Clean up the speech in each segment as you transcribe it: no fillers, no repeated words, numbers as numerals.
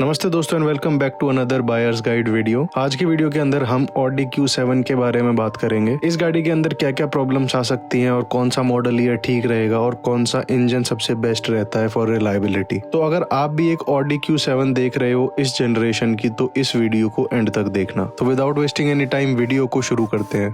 नमस्ते दोस्तों and welcome back to another buyers guide video. आज की वीडियो के अंदर हम ऑडी Q7 के बारे में बात करेंगे। इस गाड़ी के अंदर क्या क्या प्रॉब्लम्स आ सकती हैं और कौन सा मॉडल ईयर ठीक रहेगा और कौन सा इंजन सबसे बेस्ट रहता है फॉर रिलायबिलिटी। तो अगर आप भी एक ऑडी Q7 देख रहे हो इस जनरेशन की तो इस वीडियो को एंड तक देखना। तो without wasting any time video को शुरू करते हैं।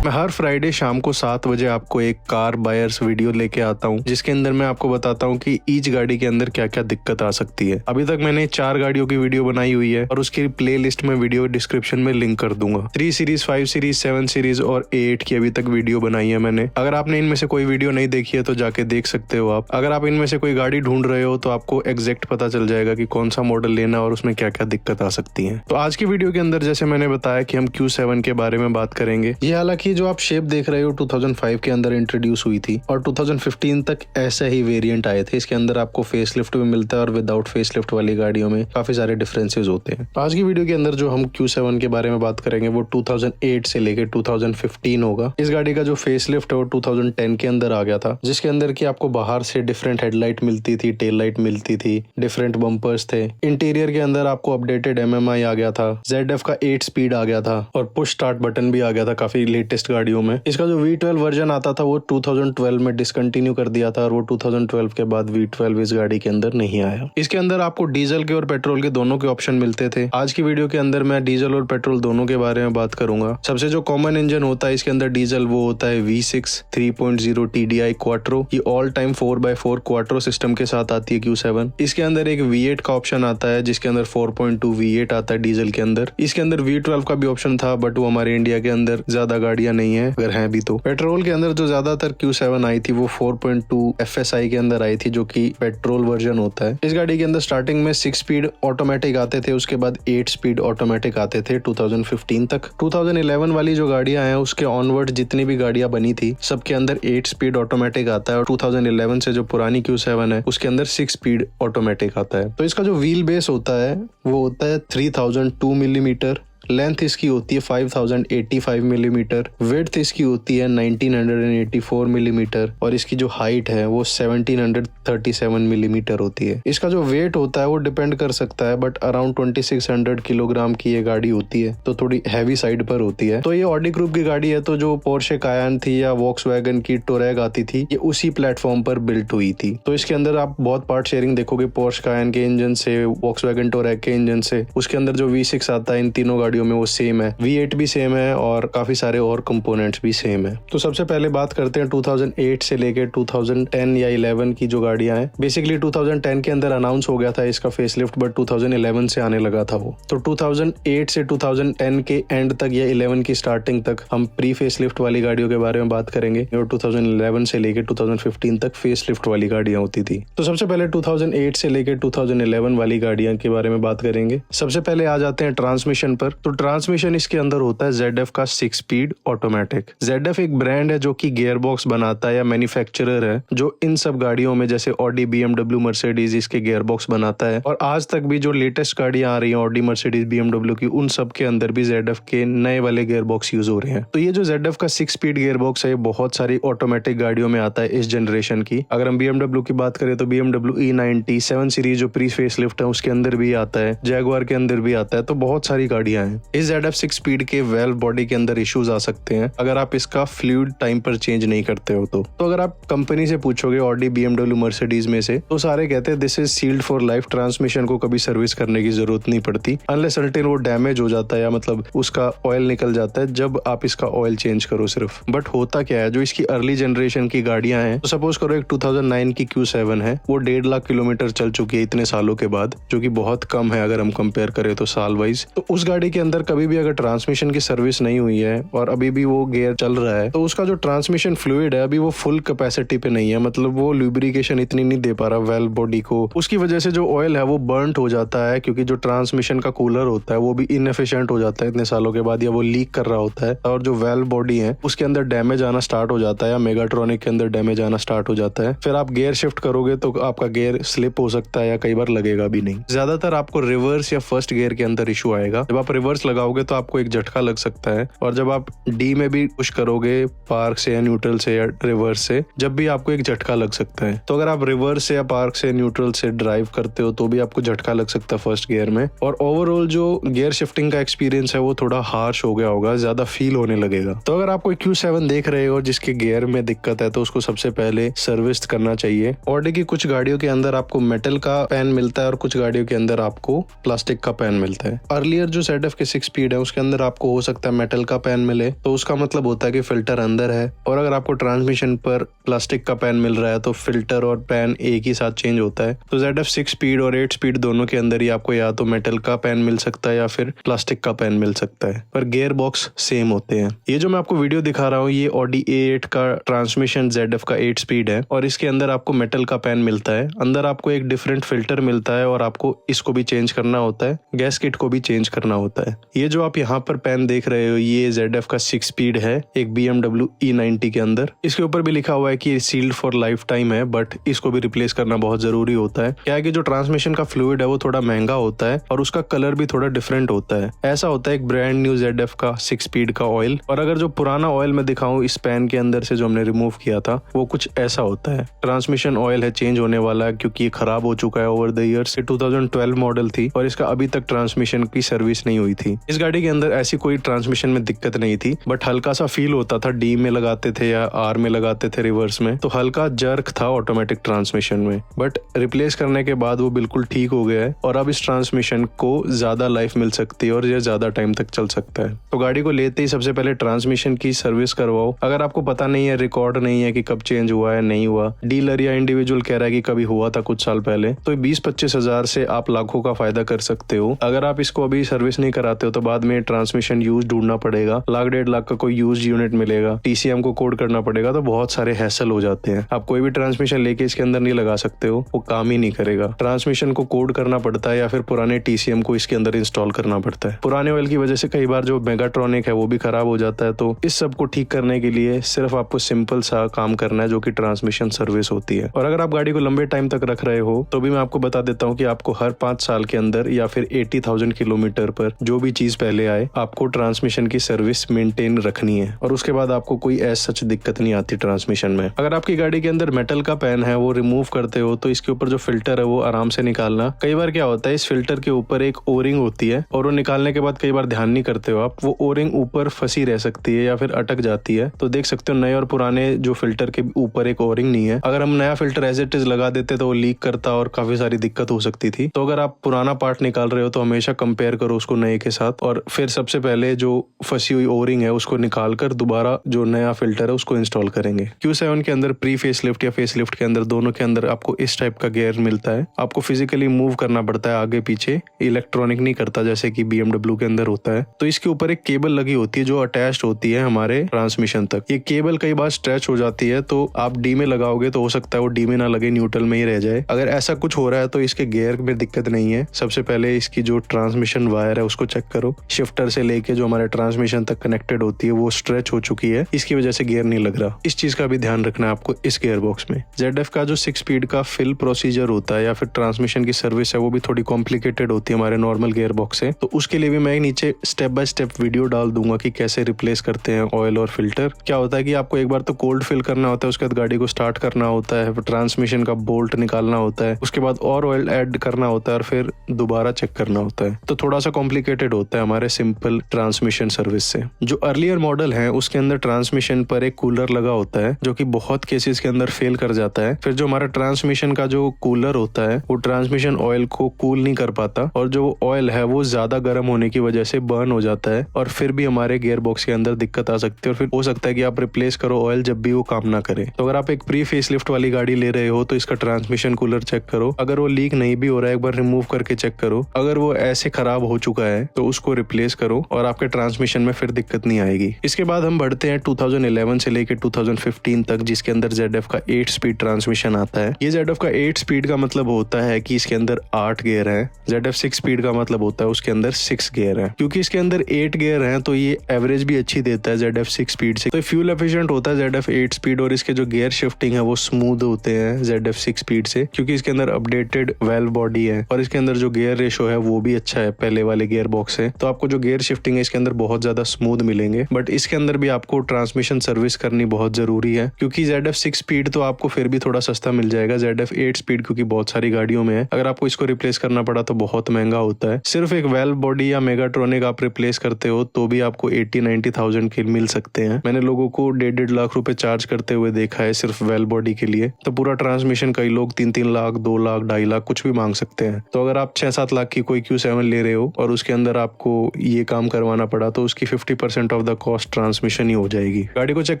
मैं हर फ्राइडे शाम को 7 बजे आपको एक कार बायर्स वीडियो लेके आता हूँ जिसके अंदर मैं आपको बताता हूँ कि ईच गाड़ी के अंदर क्या क्या दिक्कत आ सकती है। अभी तक मैंने 4 गाड़ियों की वीडियो बनाई हुई है और उसकी प्लेलिस्ट में वीडियो डिस्क्रिप्शन में लिंक कर दूंगा। 3 सीरीज, 5 सीरीज, 7 सीरीज और 8 की अभी तक वीडियो बनाई है मैंने। अगर आपने इनमें से कोई वीडियो नहीं देखी है तो जाके देख सकते हो आप। अगर आप इनमें से कोई गाड़ी ढूंढ रहे हो तो आपको एग्जैक्ट पता चल जाएगा कि कौन सा मॉडल लेना और उसमें क्या क्या दिक्कत आ सकती है। तो आज की वीडियो के अंदर जैसे मैंने बताया कि हम Q7 के बारे में बात करेंगे। ये हालांकि जो आप शेप देख रहे हो 2005 के अंदर इंट्रोड्यूस हुई थी और 2015 तक ऐसे ही वेरिएंट आए थे। इसके अंदर आपको फेसलिफ्ट भी मिलता है और विदाउट फेसलिफ्ट वाली गाड़ियों में काफी सारे डिफरेंसेस होते हैं। आज की वीडियो के अंदर जो हम Q7 के बारे में बात करेंगे वो 2008 से लेकर 2015 होगा। इस गाड़ी का जो फेसलिफ्ट है वो 2010 के अंदर आ गया था जिसके अंदर की आपको बाहर से डिफरेंट हेडलाइट मिलती थी, टेल लाइट मिलती थी, डिफरेंट बम्पर्स थे। इंटीरियर के अंदर आपको अपडेटेड MMI आ गया था, ZF का 8 स्पीड आ गया था और पुश स्टार्ट बटन भी आ गया था काफी लेटेस्ट गाड़ियों में। इसका जो V12 वर्जन आता था वो 2012 में डिसकंटिन्यू कर दिया था और वो 2012 के बाद V12 इस गाड़ी के अंदर नहीं आया। इसके अंदर आपको डीजल के और पेट्रोल के दोनों के ऑप्शन मिलते थे। आज की वीडियो के अंदर मैं डीजल और पेट्रोल दोनों के बारे में बात करूंगा। सबसे जो कॉमन इंजन होता है इसके अंदर डीजल वो होता है V6 3.0 TDI क्वाट्रो। ये all time 4x4 quattro system के साथ आती है Q7। इसके अंदर एक V8 का ऑप्शन आता है जिसके अंदर 4.2 V8 आता है डीजल के अंदर। इसके अंदर V12 का भी ऑप्शन था बट वो हमारे इंडिया के अंदर ज्यादा गाड़ियां नहीं है, अगर हैं भी तो। पेट्रोल के अंदर जो ज्यादातर Q7 आई थी वो 4.2 FSI के अंदर आई थी जो कि पेट्रोल वर्जन होता है। इस गाड़ी के अंदर स्टार्टिंग में 6 स्पीड ऑटोमेटिक आते थे, उसके बाद 8 स्पीड ऑटोमेटिक आते थे 2015 तक। 2011 वाली जो गाड़ियां हैं उसके ऑनवर्ड जितनी भी गाड़ियां बनी थी सबके अंदर 8 स्पीड ऑटोमेटिक आता है और 2011 से जो पुरानी Q7 है उसके अंदर 6 स्पीड ऑटोमेटिक आता है। तो इसका जो व्हील बेस होता है वो होता है 3002 मिलीमीटर, लेंथ इसकी होती है 5085 मिलीमीटर, विड्थ इसकी होती है 1984 मिलीमीटर और इसकी जो हाइट है वो 1737 मिलीमीटर होती है। इसका जो वेट होता है वो डिपेंड कर सकता है बट अराउंड 2600 किलोग्राम की ये गाड़ी होती है तो थोड़ी हैवी साइड पर होती है। तो ये ऑडी ग्रुप की गाड़ी है तो जो पोर्शे कायन थी या वॉक्सवैगन की टोरैग आती थी ये उसी प्लेटफॉर्म पर बिल्ट हुई थी। तो इसके अंदर आप बहुत पार्ट शेयरिंग देखोगे पोर्शे कायन के इंजन से, वॉक्सवैगन टोरैग के इंजन से। उसके अंदर जो V6 आता है इन तीनों गाड़ियों में वो सेम है, V8 भी सेम है और काफी सारे और कंपोनेंट्स भी सेम है। तो सबसे पहले बात करते हैं 2008 से लेके 2010 या 11 की जो गाड़ियां हैं। बेसिकली 2010 के अंदर अनाउंस हो गया था इसका फेसलिफ्ट बट 2011 से आने लगा था वो। तो 2008 से 2010 के एंड तक या 11 की स्टार्टिंग तक हम प्री फेसलिफ्ट वाली गाड़ियों के बारे में बात करेंगे और 2011 से लेके 2015 तक फेसलिफ्ट वाली गाड़ियां होती थी। तो सबसे पहले 2008 से लेके 2011 वाली गाड़ियां के बारे में बात करेंगे। सबसे पहले आ जाते हैं ट्रांसमिशन पर। तो ट्रांसमिशन इसके अंदर होता है ZF का 6 स्पीड ऑटोमेटिक। ZF एक ब्रांड है जो कि गियर बॉक्स बनाता है या मैन्युफैक्चरर है जो इन सब गाड़ियों में जैसे ऑडी, BMW, मर्सिडीज इसके गियर बॉक्स बनाता है और आज तक भी जो लेटेस्ट गाड़ियां आ रही हैं ऑडी, मर्सिडीज, BMW की उन सब के अंदर भी ZF के नए वाले गियर बॉक्स यूज हो रहे हैं। तो ये जो ZF का 6 स्पीड गियर बॉक्स है ये बहुत सारी ऑटोमेटिक गाड़ियों में आता है इस जनरेशन की। अगर हम BMW की बात करें तो BMW E90 7 सीरीज जो प्री फेसलिफ्ट है उसके अंदर भी आता है, जैगुआर के अंदर भी आता है। तो बहुत सारी गाड़ियां हैं। इस ZF 6 स्पीड के वेल्व बॉडी के अंदर इश्यूज आ सकते हैं अगर आप इसका फ्लूइड टाइम पर चेंज नहीं करते हो तो अगर आप कंपनी से पूछोगे ऑडी, BMW, मर्सिडीज में से तो सारे कहते हैं this is sealed for life. Transmission को कभी सर्विस करने की जरूरत नहीं पड़ती अनलेस अनटिल वो डैमेज हो जाता है या मतलब उसका ऑयल निकल जाता है जब आप इसका ऑयल चेंज करो सिर्फ। बट होता क्या है जो इसकी अर्ली जनरेशन की गाड़ियां हैं तो सपोज करो एक 2009 की Q7 है वो 1.5 लाख किलोमीटर चल चुकी है इतने सालों के बाद जो कि बहुत कम है अगर हम कंपेयर करें तो साल वाइज। तो उस गाड़ी के अंदर कभी भी अगर ट्रांसमिशन की सर्विस नहीं हुई है और अभी भी वो गियर चल रहा है तो उसका जो ट्रांसमिशन फ्लूइड है अभी वो फुल कैपेसिटी पे नहीं है, मतलब वो लुब्रिकेशन इतनी नहीं दे पा रहा वेल्व बॉडी को। उसकी वजह से जो ऑयल है वो बर्न्ट हो जाता है क्योंकि जो ट्रांसमिशन का कूलर होता है वो भी इनएफिशिएंट हो जाता है इतने सालों के बाद या वो लीक कर रहा होता है और जो वेल्व बॉडी है उसके अंदर डैमेज आना स्टार्ट हो जाता है या मेगाट्रॉनिक के अंदर डैमेज आना स्टार्ट हो जाता है। फिर आप गियर शिफ्ट करोगे तो आपका गियर स्लिप हो सकता है या कई बार लगेगा भी नहीं। ज्यादातर आपको रिवर्स या फर्स्ट गियर के अंदर इशू आएगा। जब आप रिवर्स लगाओगे तो आपको एक झटका लग सकता है, और जब आप डी में भी पुश करोगे पार्क से या न्यूट्रल से या रिवर्स से, जब भी आपको एक झटका लग सकता है। तो अगर आप रिवर्स से या पार्क से न्यूट्रल से ड्राइव करते हो तो भी आपको झटका लग सकता है फर्स्ट गियर में, और ओवरऑल जो गियर शिफ्टिंग का एक्सपीरियंस है वो थोड़ा हार्श हो गया होगा, ज्यादा फील होने लगेगा। तो अगर आप कोई Q7 देख रहे हो जिसके गियर में दिक्कत है तो उसको सबसे पहले सर्विस करना चाहिए। ऑडी की कुछ गाड़ियों के अंदर आपको मेटल का पैन मिलता है और कुछ गाड़ियों के अंदर आपको प्लास्टिक का पैन मिलता है। अर्लियर जो ZF के 6 स्पीड है उसके अंदर आपको हो सकता है मेटल का पैन मिले, तो उसका मतलब होता है कि फिल्टर अंदर है। और अगर आपको ट्रांसमिशन पर प्लास्टिक का पैन मिल रहा है तो फिल्टर और पैन एक ही साथ चेंज होता है। तो ZF 6 स्पीड और 8 स्पीड दोनों के अंदर ही आपको या तो मेटल का पैन मिल सकता है या फिर प्लास्टिक का पैन मिल सकता है, पर गियर बॉक्स सेम होते हैं। ये जो मैं आपको वीडियो दिखा रहा हूँ ये ऑडी A8 का ट्रांसमिशन ZF का 8 स्पीड है, और इसके अंदर आपको मेटल का पैन मिलता है। अंदर आपको एक डिफरेंट फिल्टर मिलता है और आपको इसको भी चेंज करना होता है, गैस किट को भी चेंज करना होता है। ये जो आप यहाँ पर पैन देख रहे हो ये ZF का 6 स्पीड है एक BMW E90 के अंदर। इसके ऊपर भी लिखा हुआ है कि सील्ड फॉर लाइफ टाइम है, बट इसको भी रिप्लेस करना बहुत जरूरी होता है। क्या है कि जो ट्रांसमिशन का फ्लूइड है वो थोड़ा महंगा होता है और उसका कलर भी थोड़ा डिफरेंट होता है। ऐसा होता है एक ब्रांड न्यू ZF का 6 स्पीड का ऑयल, और अगर जो पुराना ऑयल मैं दिखाऊं इस पैन के अंदर से जो हमने रिमूव किया था वो कुछ ऐसा होता है। ट्रांसमिशन ऑयल है चेंज होने वाला है क्योंकि ये खराब हो चुका है ओवर द ईयर्स। 2012 मॉडल थी और इसका अभी तक ट्रांसमिशन की सर्विस नहीं हुई थी। इस गाड़ी के अंदर ऐसी कोई ट्रांसमिशन में दिक्कत नहीं थी, बट हल्का सा फील होता था डी में लगाते थे या आर में लगाते थे रिवर्स में, तो हल्का जर्क था ऑटोमेटिक ट्रांसमिशन में। बट रिप्लेस करने के बाद वो बिल्कुल ठीक हो गया है और अब इस ट्रांसमिशन को ज्यादा लाइफ मिल सकती है और ये ज्यादा टाइम तक चल सकता है। तो गाड़ी को लेते ही सबसे पहले ट्रांसमिशन की सर्विस करवाओ। अगर आपको पता नहीं है, रिकॉर्ड नहीं है कि कब चेंज हुआ है नहीं हुआ, डीलर या इंडिविजुअल कह रहा है कि कभी हुआ था कुछ साल पहले, तो 20-25 हजार से आप लाखों का फायदा कर सकते हो। अगर आप इसको अभी सर्विस नहीं कराते हो तो बाद में ट्रांसमिशन यूज ढूंढना पड़ेगा, लाख 1.5 लाख का कोई यूज यूनिट मिलेगा, TCM को कोड करना पड़ेगा, तो बहुत सारे हैसल हो जाते हैं। आप कोई भी ट्रांसमिशन लेके इसके अंदर नहीं लगा सकते हो, वो काम ही नहीं करेगा। ट्रांसमिशन को कोड करना पड़ता है या फिर पुराने TCM को इसके अंदर इंस्टॉल करना पड़ता है। पुराने ऑयल की वजह से कई बार जो मेगाट्रॉनिक है वो भी खराब हो जाता है। तो इस सब को ठीक करने के लिए सिर्फ आपको सिंपल सा काम करना है जो कि ट्रांसमिशन सर्विस होती है। और अगर आप गाड़ी को लंबे टाइम तक रख रहे हो तो भी मैं आपको बता देता हूँ कि आपको हर 5 साल के अंदर या फिर 80,000 किलोमीटर पर जो भी चीज पहले आए आपको ट्रांसमिशन की सर्विस मेंटेन रखनी है, और उसके बाद आपको कोई ऐसा सच दिक्कत नहीं आती ट्रांसमिशन में। अगर आपकी गाड़ी के अंदर मेटल का पैन है वो रिमूव करते हो तो इसके ऊपर जो फिल्टर है वो आराम से निकालना। कई बार क्या होता है इस फिल्टर के ऊपर एक ओरिंग होती है और वो निकालने के बाद कई बार ध्यान नहीं करते हो आप, वो ओरिंग ऊपर फंसी रह सकती है या फिर अटक जाती है। तो देख सकते हो नए और पुराने जो फिल्टर के ऊपर एक ओरिंग नहीं है। अगर हम नया फिल्टर एज इट इज लगा देते तो वो लीक करता और काफी सारी दिक्कत हो सकती थी। तो अगर आप पुराना पार्ट निकाल रहे हो तो हमेशा कंपेयर करो उसको नए के साथ, और फिर सबसे पहले जो फंसी हुई ओरिंग है उसको निकाल कर दोबारा जो नया फिल्टर है उसको इंस्टॉल करेंगे। Q7 के अंदर प्री फेस लिफ्ट या फेस लिफ्ट के अंदर दोनों के अंदर आपको इस टाइप का गियर मिलता है। आपको फिजिकली मूव करना पड़ता है आगे पीछे, इलेक्ट्रॉनिक नहीं करता जैसे कि BMW के अंदर होता है। तो इसके ऊपर एक केबल लगी होती है जो अटैच्ड होती है हमारे ट्रांसमिशन तक। ये केबल कई बार स्ट्रेच हो जाती है तो आप डी में लगाओगे तो हो सकता है वो डी में ना लगे, न्यूट्रल में ही रह जाए। अगर ऐसा कुछ हो रहा है तो इसके गियर में दिक्कत नहीं है। सबसे पहले इसकी जो ट्रांसमिशन वायर है उसको चेक करो, शिफ्टर से लेके जो हमारे ट्रांसमिशन तक कनेक्टेड होती है वो स्ट्रेच हो चुकी है, इसकी वजह से गियर नहीं लग रहा। इस चीज का भी ध्यान रखना है आपको इस गियर बॉक्स में। ZF का जो 6 स्पीड का फिल प्रोसीजर होता है या फिर ट्रांसमिशन की सर्विस है वो भी थोड़ी कॉम्प्लिकेटेड होती है हमारे नॉर्मल गियर बॉक्स से, तो उसके लिए भी मैं नीचे स्टेप बाय स्टेप वीडियो डाल दूंगा कि कैसे रिप्लेस करते हैं ऑयल और फिल्टर। क्या होता है कि आपको एक बार तो कोल्ड फिल करना होता है, उसके बाद गाड़ी को स्टार्ट करना होता है, ट्रांसमिशन का बोल्ट निकालना होता है, उसके बाद और ऑयल ऐड करना होता है और फिर दोबारा चेक करना होता है। तो थोड़ा सा कॉम्प्लिकेटेड होता है हमारे सिंपल ट्रांसमिशन सर्विस से। जो अर्लियर मॉडल है उसके अंदर ट्रांसमिशन पर एक कूलर लगा होता है जो कि बहुत केसेस के अंदर फेल कर जाता है। फिर जो हमारा ट्रांसमिशन का जो कूलर होता है वो ट्रांसमिशन ऑयल को कूल नहीं कर पाता और जो ऑयल है वो ज्यादा गर्म होने की वजह से बर्न हो जाता है और फिर भी हमारे गियर बॉक्स के अंदर दिक्कत आ सकती है और फिर हो सकता है कि आप रिप्लेस करो ऑयल जब भी वो काम ना करे। तो अगर आप एक प्री फेस लिफ्ट वाली गाड़ी ले रहे हो तो इसका ट्रांसमिशन कूलर चेक करो। अगर वो लीक नहीं भी हो रहा है एक बार रिमूव करके चेक करो। अगर वो ऐसे खराब हो चुका है तो उसको रिप्लेस करो और आपके ट्रांसमिशन में फिर दिक्कत नहीं आएगी। इसके बाद हम बढ़ते हैं 2011 से लेकर 2015 तक जिसके अंदर ZF का 8 स्पीड ट्रांसमिशन आता है। ये ZF का 8 स्पीड का मतलब होता है कि इसके अंदर 8 गियर है। ZF 6 स्पीड का मतलब होता है उसके अंदर 6 गियर है। क्योंकि इसके अंदर 8 गियर हैं तो ये एवरेज भी अच्छी देता है ZF 6 स्पीड से। तो फ्यूल एफिशिएंट होता है ZF 8 स्पीड और इसके जो गियर शिफ्टिंग है वो स्मूथ होते हैं ZF 6 स्पीड से, क्योंकि इसके अंदर अपडेटेड वेल्व बॉडी है और इसके अंदर जो गियर रेशो है वो भी अच्छा है पहले वाले गियर बॉक्स है, तो आपको जो गियर शिफ्टिंग है इसके अंदर बहुत ज्यादा स्मूथ मिलेंगे। बट इसके अंदर भी आपको ट्रांसमिशन सर्विस करनी बहुत जरूरी है, क्योंकि ZF 6 स्पीड तो आपको फिर भी थोड़ा सस्ता मिल जाएगा, ZF 8 स्पीड क्योंकि बहुत सारी गाड़ियों में है, अगर आपको इसको रिप्लेस करना पड़ा तो बहुत महंगा होता है। सिर्फ एक वेल्व बॉडी या मेगाट्रॉनिक आप रिप्लेस करते हो तो भी आपको 80-90,000 के मिल सकते हैं। मैंने लोगों को 1.5 लाख रुपए चार्ज करते हुए देखा है सिर्फ वेल्व बॉडी के लिए। तो पूरा ट्रांसमिशन कई लोग 3-3 लाख, 2 लाख, 2.5 लाख कुछ भी मांग सकते हैं। तो अगर आप 6-7 लाख की कोई Q7 ले रहे हो और उसके अंदर आपको ये काम करवाना पड़ा तो उसकी 50% ऑफ द कॉस्ट ट्रांसमिशन ही हो जाएगी। गाड़ी को चेक